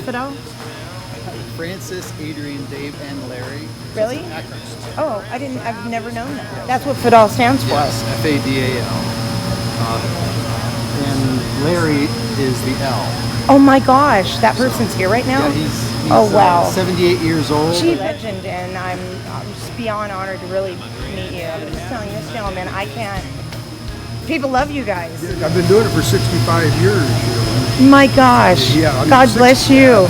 Fidel? Francis, Adrian, Dave, and Larry. Really? Acronyms. Oh, I've never known that. That's what Fidel stands for. Yes, F-A-D-A-L. And Larry is the L. Oh my gosh, that person's here right now? Yeah, he's oh wow, 78 years old. She's a legend, and I'm just beyond honored to really meet you. I'm just telling this gentleman, I can't. People love you guys. I've been doing it for 65 years. You know. My gosh. Yeah, I'm God bless you.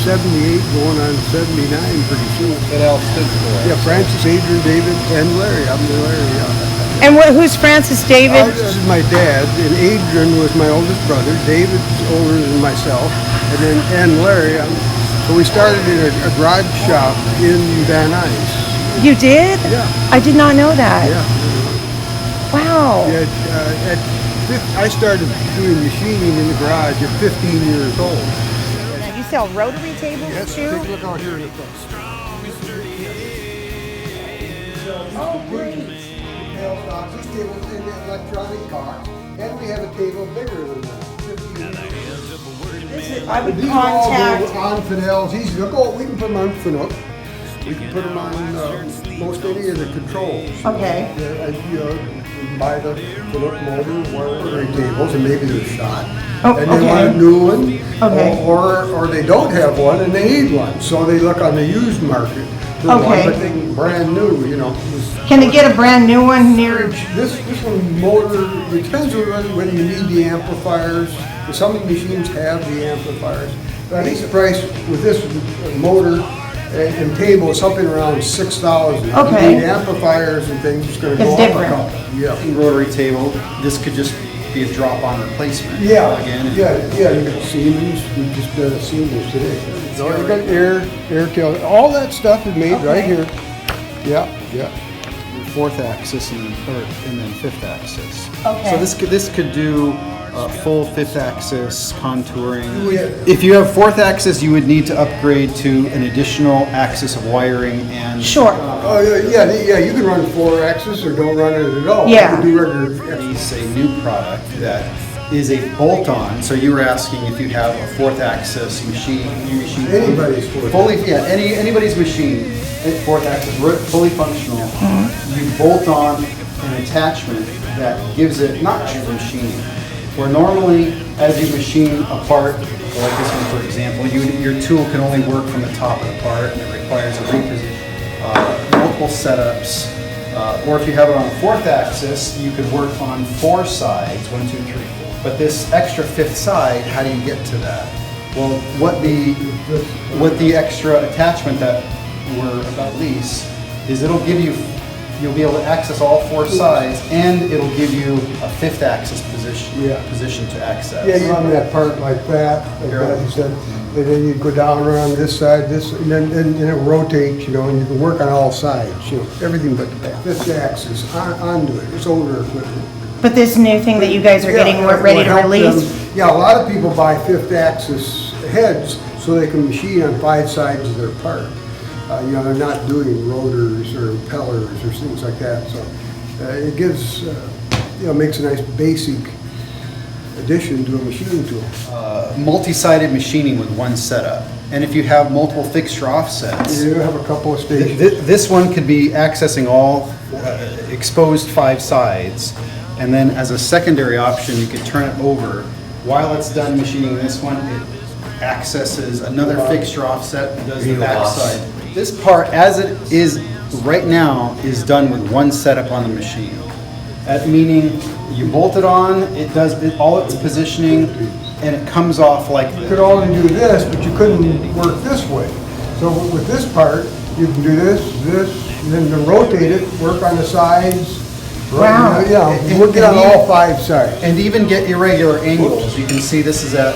78 going on 79 pretty soon. Fidel stood for it. Yeah, Francis, Adrian, David, and Larry. I'm the Larry. Yeah. And who's Francis, David? This is my dad, and Adrian was my oldest brother. David's older than myself, and Larry. So we started in a garage shop in Van Nuys. You did? Yeah. I did not know that. Yeah. Wow. Yeah, I started doing machining in the garage at 15 years old. Now, you sell rotary tables Yes, too? take a look out here in the front. Oh, great. These tables in the electronic car, and we have a table bigger than that. 15 I would These are all contact. on Fidel's. Easy to go. We can put them on Fanuc. We can put them on most any of the controls. Okay. You can buy the Fanuc motor, rotary tables, and maybe they're shot. Oh, and they okay. want a new one. Okay. Or they don't have one and they need one. So they look on the used market for Okay. one, but they can brand new, you know. Can they get a brand new one near? This one motor, it depends on whether you need the amplifiers. Some machines have the amplifiers. But I think the price with this motor and table is something around 6,000. Okay. You need amplifiers and things, it's gonna go It's up different. a couple. Yeah. Rotary table. This could just be a drop-on replacement. Yeah, Again. yeah, you got Siemens, we just did a Siemens today. So you got Airtel, all that stuff is made right here. Yeah, yeah. Fourth axis and then fifth axis. Okay. So this could do full fifth axis contouring. Yeah. If you have fourth axis, you would need to upgrade to an additional axis of wiring and. Sure. Oh, yeah, you can run 4-axis or don't run it at all. Yeah. You can do regular. Release a new product that is a bolt-on. So you were asking if you have a fourth axis machine, new machine. Anybody's fourth. Fully, yeah, anybody's machine, fourth axis, fully functional. You bolt on an attachment that gives it not to the machine. Where normally, as you machine a part, like this one for example, your tool can only work from the top of the part, and it requires a reposition, multiple setups. Or if you have it on a fourth axis, you could work on 4 sides, 1, 2, 3, 4. But this extra fifth side, how do you get to that? Well, what the extra attachment that we're about lease is it'll give you, you'll be able to access all 4 sides, and it'll give you a fifth axis position to access. Yeah, you run that part like that, you said, and then you go down around this side, and then it rotates, you know, and you can work on all sides, you know, everything but the fifth axis onto it. It's older equipment. But this new thing that you guys are getting ready to release? Yeah, a lot of people buy fifth axis heads so they can machine on 5 sides of their part. You know, they're not doing rotors or impellers or things like that. So it gives, you know, makes a nice basic addition to a machining tool. Multi-sided machining with one setup. And if you have multiple fixture offsets, You have a couple of stations. this one could be accessing all exposed 5 sides. And then as a secondary option, you could turn it over. While it's done machining this one, it accesses another fixture offset and does the back side. This part, as it is right now, is done with one setup on the machine. Meaning, you bolt it on, it does all its positioning, and it comes off like You this. could only do this, but you couldn't work this way. So with this part, you can do this, and then rotate it, work on the sides. Wow. Yeah, work it on all 5 sides. And even get irregular angles. You can see this is at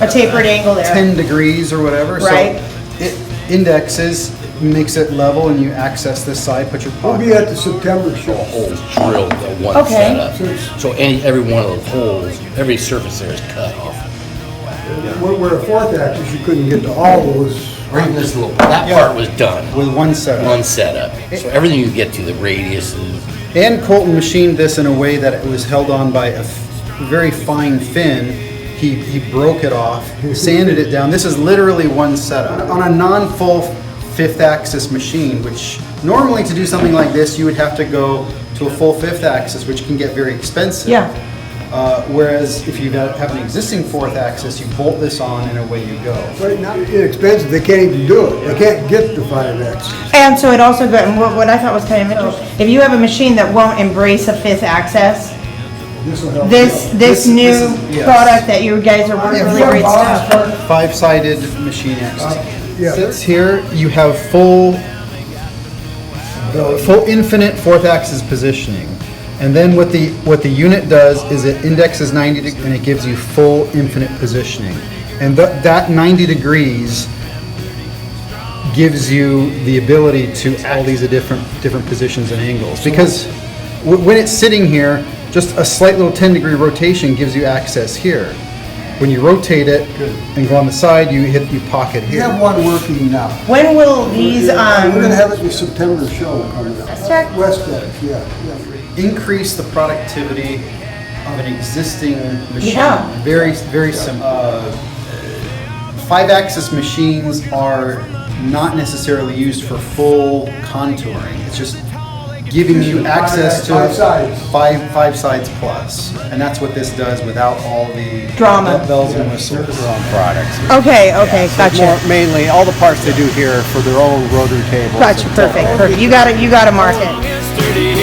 A tapered angle there. 10 degrees or whatever. Right. So it indexes, makes it level, and you access this side, put your We'll pocket. be at the September show. Holes drilled at one Okay. setup. So every one of those holes, every surface there is cut off. Where a 4th axis, you couldn't get to all those. Or even this little, that part was done, With one setup. one setup. So everything you get to, the radiuses, And Colton machined this in a way that it was held on by a very fine fin, He broke it off, sanded it down. This is literally one setup. On a non-full 5th axis machine, which normally to do something like this, you would have to go to a full 5th axis, which can get very expensive. Yeah. Whereas if you have an existing 4th axis, you bolt this on and away you go. But not inexpensive, they can't even do it. They can't get the 5 axis. And so it also goes, and what I thought was kind of interesting, if you have a machine that won't embrace a 5th axis, This will help. this new yes. product that you guys are working really great stuff. 5-sided machine axis. Yeah. Sits here, you have full infinite 4th axis positioning. And then what the unit does is it indexes 90 and it gives you full infinite positioning. And that 90 degrees gives you the ability to all these different positions and angles. Because when it's sitting here, just a slight little 10-degree rotation gives you access here. When you rotate it and go on the side, you pocket We here. have one working now. When will these, We're gonna have it in the September show coming up. Tech? West Tech, yeah. Increase the productivity of an existing machine. Yeah. Very, very simple. 5-axis machines are not necessarily used for full contouring. It's just giving you access to 5 sides. five sides plus, and that's what this does without all the Drama. bells and whistles. Their own products. Okay, gotcha. More, mainly, all the parts they do here for their own rotary tables. Gotcha, perfect. You got to market. Yesterday